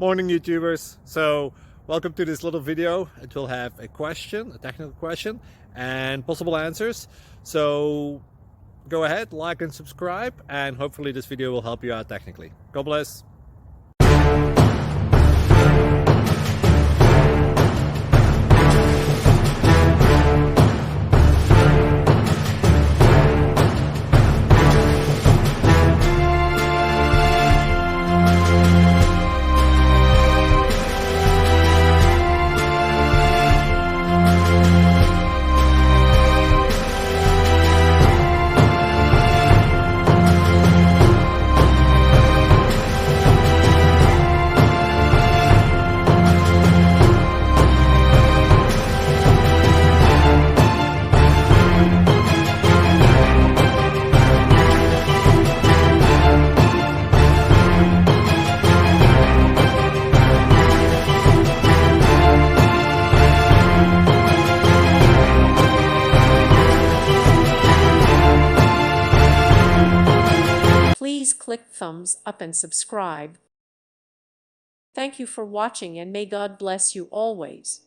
Morning YouTubers. So welcome to this little video. It will have a question, a technical question, and possible answers. So go ahead, like and subscribe, and hopefully this video will help you out technically. God bless. Please click thumbs up and subscribe. Thank you for watching, and may God bless you always.